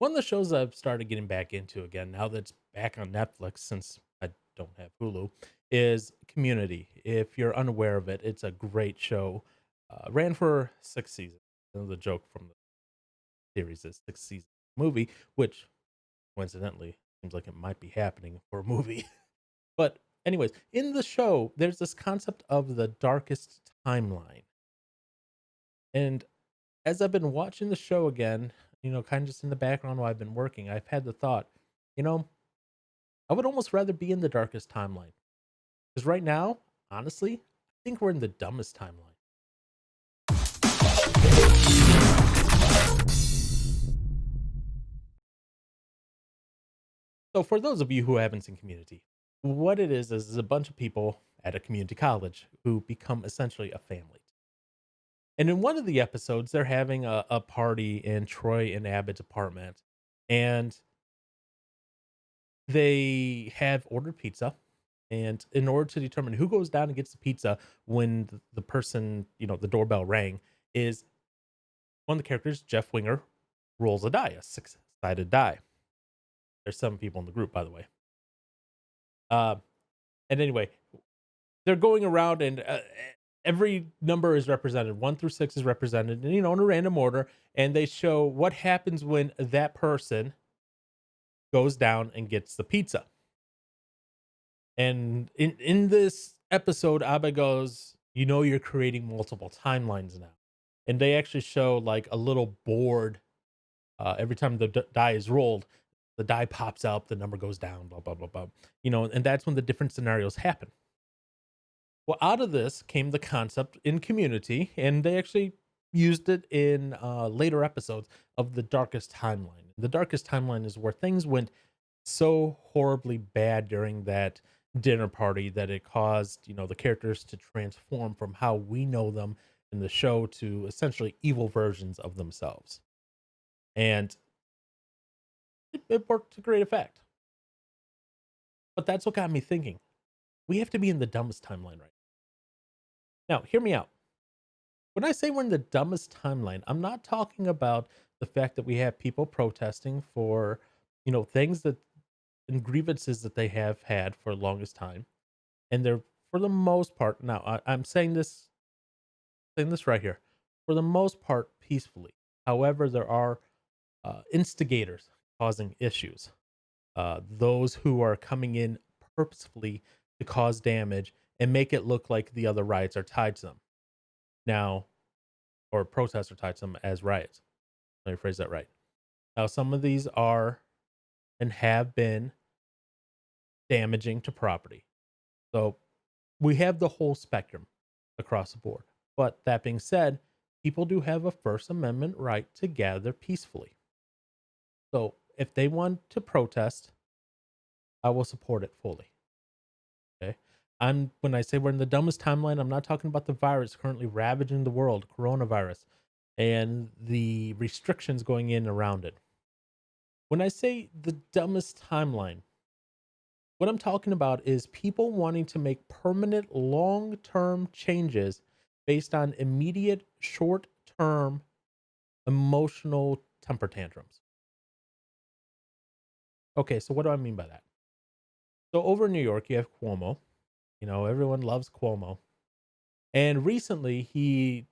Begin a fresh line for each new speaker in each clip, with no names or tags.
One of the shows I've started getting back into again now that's back on Netflix since I don't have Hulu is Community. If you're unaware of it, it's a great show. Ran for 6 seasons. The joke from the series is 6 season movie, which coincidentally seems like it might be happening for a movie. But anyways, in the show, there's this concept of the darkest timeline. And as I've been watching the show again, kind of just in the background while I've been working, I've had the thought, you know, I would almost rather be in the darkest timeline. Because right now, honestly, I think we're in the dumbest timeline. So, for those of you who haven't seen Community, what it is a bunch of people at a community college who become essentially a family. And in one of the episodes, they're having a party in Troy and Abbott's apartment. And they have ordered pizza. And in order to determine who goes down and gets the pizza when the person, the doorbell rang, is one of the characters, Jeff Winger, rolls a die, a six-sided die. There's 7 people in the group, by the way. Uh, and anyway, they're going around and every number is represented. 1 through 6 is represented, and in a random order. And they show what happens when that person goes down and gets the pizza. And in this episode, Abba goes, you're creating multiple timelines now. And they actually show like a little board. Every time the die is rolled, the die pops up, the number goes down, blah, blah, blah, blah. And that's when the different scenarios happen. Well, out of this came the concept in Community, and they actually used it in later episodes of the darkest timeline. The darkest timeline is where things went so horribly bad during that dinner party that it caused, the characters to transform from how we know them in the show to essentially evil versions of themselves. And it worked to great effect. But that's what got me thinking. We have to be in the dumbest timeline right now. Hear me out. When I say we're in the dumbest timeline, I'm not talking about the fact that we have people protesting for, things that and grievances that they have had for the longest time. And they're for the most part, now I'm saying this right here, for the most part peacefully. However, there are instigators causing issues. Those who are coming in purposefully to cause damage and make it look like the other riots are tied to them. Now, or protests are tied to them as riots. Let me phrase that right. Now, some of these are and have been damaging to property. So we have the whole spectrum across the board. But that being said, people do have a First Amendment right to gather peacefully. So if they want to protest, I will support it fully. Okay. When I say we're in the dumbest timeline, I'm not talking about the virus currently ravaging the world, coronavirus, and the restrictions going in around it. When I say the dumbest timeline, what I'm talking about is people wanting to make permanent long-term changes based on immediate short-term emotional temper tantrums. Okay, so what do I mean by that? So over in New York, you have Cuomo. Everyone loves Cuomo. And recently he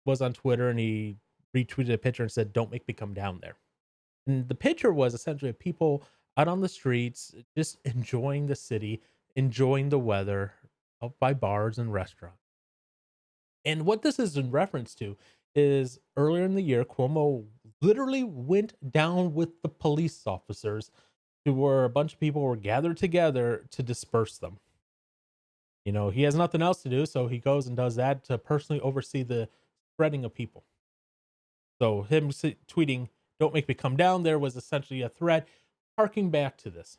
was on Twitter and he retweeted a picture and said, "Don't make me come down there." And the picture was essentially people out on the streets, just enjoying the city, enjoying the weather, out by bars and restaurants. And what this is in reference to is earlier in the year, Cuomo literally went down with the police officers to where a bunch of people were gathered together to disperse them. He has nothing else to do, so he goes and does that to personally oversee the spreading of people. So him tweeting, "Don't make me come down there," was essentially a threat, harking back to this.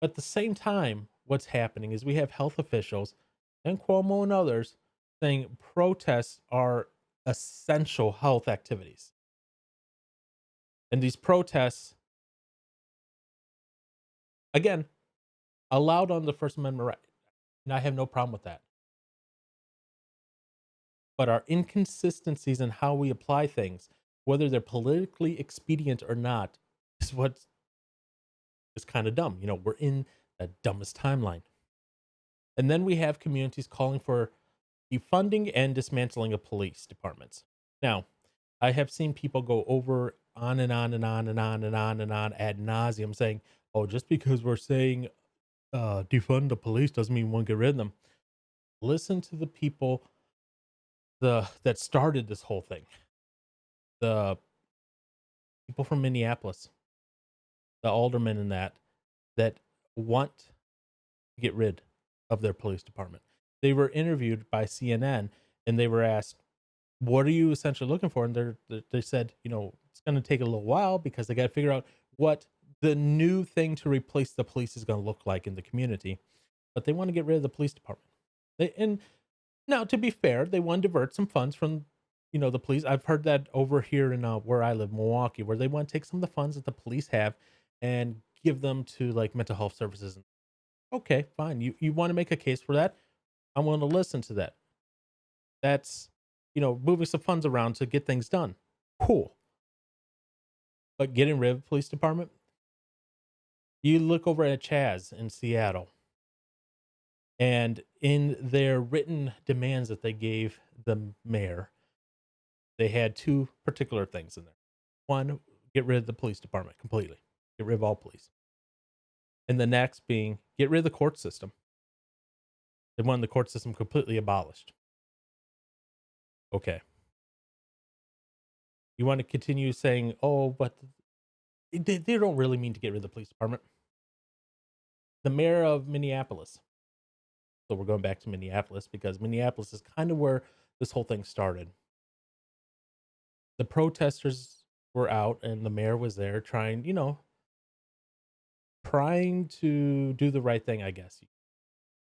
At the same time, what's happening is we have health officials and Cuomo and others saying protests are essential health activities. And these protests, again, allowed on the First Amendment right. And I have no problem with that. But our inconsistencies in how we apply things, whether they're politically expedient or not, is what is kind of dumb. We're in the dumbest timeline. And then we have communities calling for defunding and dismantling of police departments. Now, I have seen people go over on and on and on and on and on and on ad nauseum saying, "Oh, just because we're saying defund the police doesn't mean we want to get rid of them." Listen to the people that started this whole thing. The people from Minneapolis, the aldermen in that want to get rid of their police department. They were interviewed by CNN and they were asked, "What are you essentially looking for?" And they said, it's going to take a little while because they got to figure out what the new thing to replace the police is going to look like in the community. But they want to get rid of the police department. And now, to be fair, they want to divert some funds from, the police. I've heard that over here in where I live, Milwaukee, where they want to take some of the funds that the police have and give them to like mental health services. Okay, fine. You want to make a case for that? I want to listen to that. That's, moving some funds around to get things done. Cool. But getting rid of the police department, you look over at Chaz in Seattle, and in their written demands that they gave the mayor, they had two particular things in there. One, get rid of the police department completely, get rid of all police. And the next being get rid of the court system. They wanted the court system completely abolished. Okay. You want to continue saying, "Oh, but they don't really mean to get rid of the police department." The mayor of Minneapolis. So we're going back to Minneapolis because Minneapolis is kind of where this whole thing started. The protesters were out and the mayor was there trying to do the right thing, I guess.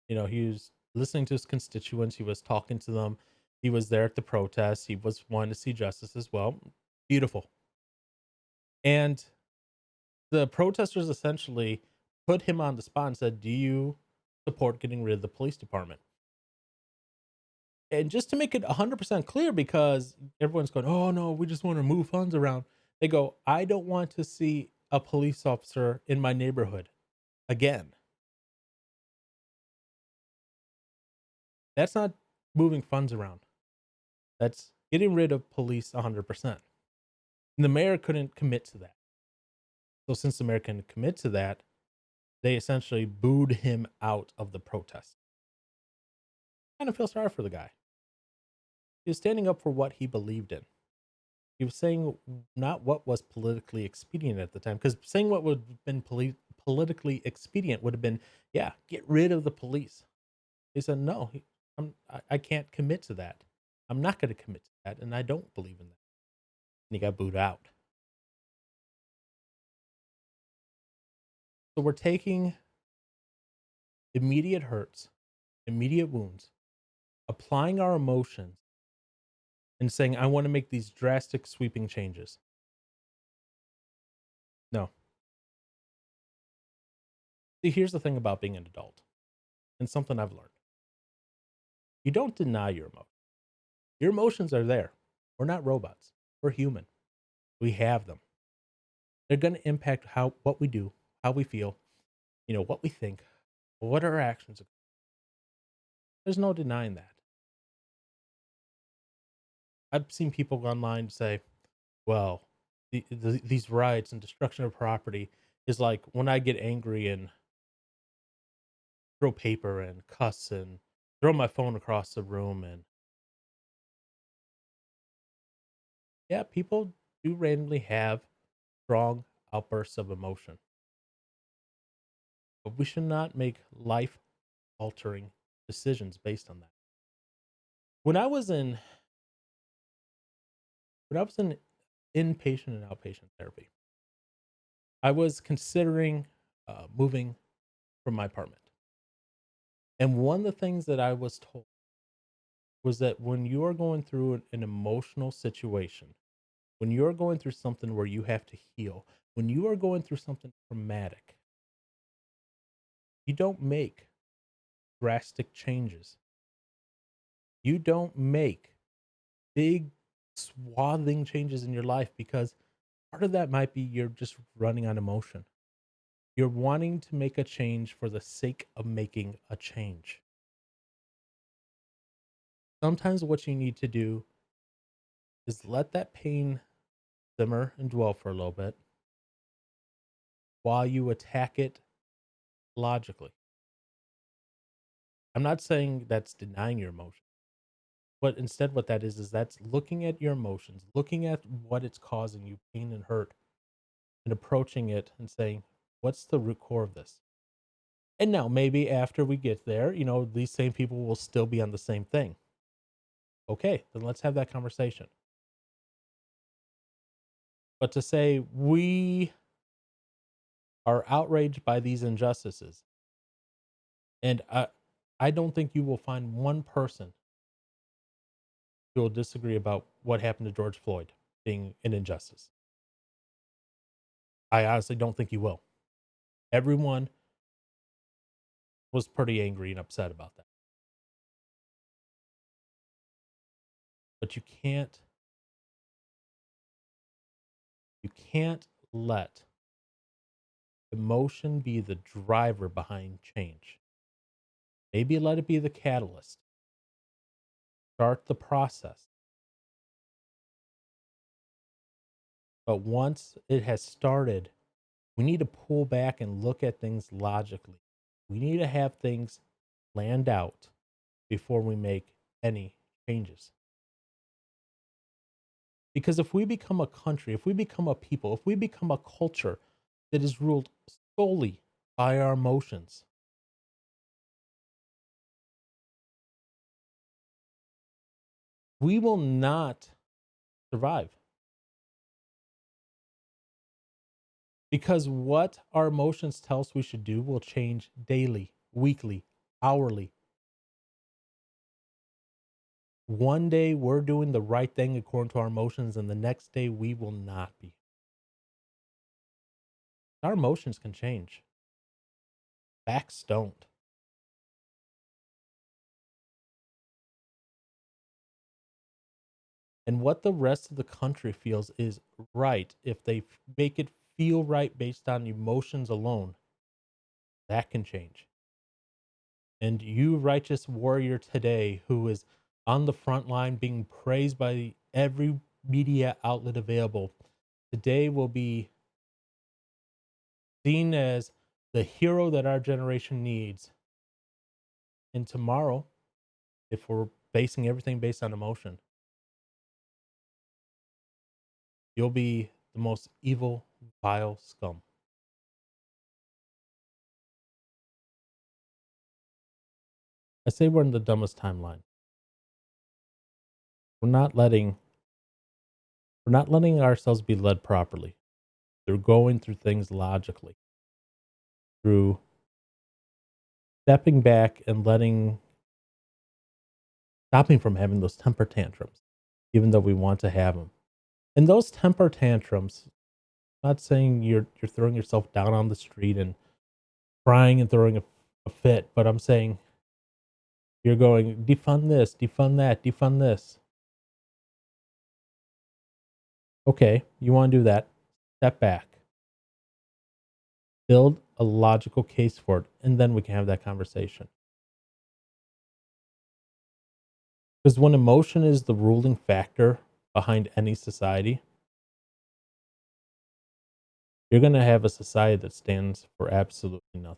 He was listening to his constituents, he was talking to them, he was there at the protests, he was wanting to see justice as well. Beautiful. And the protesters essentially put him on the spot and said, "Do you support getting rid of the police department?" And just to make it 100% clear, because everyone's going, "Oh no, we just want to move funds around." They go, "I don't want to see a police officer in my neighborhood again." That's not moving funds around. That's getting rid of police 100%. And the mayor couldn't commit to that. So since the mayor couldn't commit to that, they essentially booed him out of the protest. Kind of feel sorry for the guy. He was standing up for what he believed in. He was saying not what was politically expedient at the time, because saying what would have been politically expedient would have been, yeah, get rid of the police. He said, no, I can't commit to that. I'm not going to commit to that, and I don't believe in that. And he got booed out. So we're taking immediate hurts, immediate wounds, applying our emotions, and saying, I want to make these drastic, sweeping changes. No. See, here's the thing about being an adult, and something I've learned. You don't deny your emotions. Your emotions are there. We're not robots. We're human. We have them. They're going to impact what we do, how we feel, what we think, what our actions are. There's no denying that. I've seen people online say, well, these riots and destruction of property is like when I get angry and throw paper and cuss and throw my phone across the room. And yeah, people do randomly have strong outbursts of emotion, but we should not make life altering decisions based on that. When I was in inpatient and outpatient therapy, I was considering moving from my apartment. And one of the things that I was told was that when you are going through an emotional situation, when you're going through something where you have to heal, when you are going through something traumatic, you don't make drastic changes. You don't make big swathing changes in your life because Part of that might be you're just running on emotion. You're wanting to make a change for the sake of making a change. Sometimes what you need to do is let that pain simmer and dwell for a little bit while you attack it logically. I'm not saying that's denying your emotion, but instead what that is that's looking at your emotions, looking at what it's causing you pain and hurt, and approaching it and saying, what's the root core of this? And now maybe after we get there, these same people will still be on the same thing. Okay, then let's have that conversation. But to say we are outraged by these injustices, and I don't think you will find one person who will disagree about what happened to George Floyd being an injustice. I honestly don't think you will. Everyone was pretty angry and upset about that. But you can't let emotion be the driver behind change. Maybe let it be the catalyst. Start the process. But once it has started, we need to pull back and look at things logically. We need to have things planned out before we make any changes. Because if we become a country, if we become a people, if we become a culture that is ruled solely by our emotions, we will not survive. Because what our emotions tell us we should do will change daily, weekly, hourly. One day we're doing the right thing according to our emotions, and the next day we will not be. Our emotions can change. Facts don't. And what the rest of the country feels is right, if they make it feel right based on emotions alone, that can change. And you, righteous warrior today, who is on the front line being praised by every media outlet available, today will be seen as the hero that our generation needs. And tomorrow, if we're basing everything based on emotion, you'll be the most evil, vile scum. I say we're in the dumbest timeline. We're not letting we're not letting ourselves be led properly. Through going through things logically, through stepping back and stopping from having those temper tantrums, even though we want to have them. And those temper tantrums, not saying you're throwing yourself down on the street and crying and throwing a fit, but I'm saying you're going, defund this, defund that, defund this. Okay, you want to do that. Step back. Build a logical case for it, and then we can have that conversation. Because when emotion is the ruling factor behind any society, you're going to have a society that stands for absolutely nothing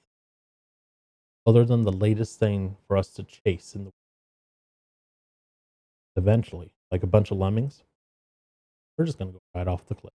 other than the latest thing for us to chase in the eventually, like a bunch of lemmings, we're just going to go right off the cliff.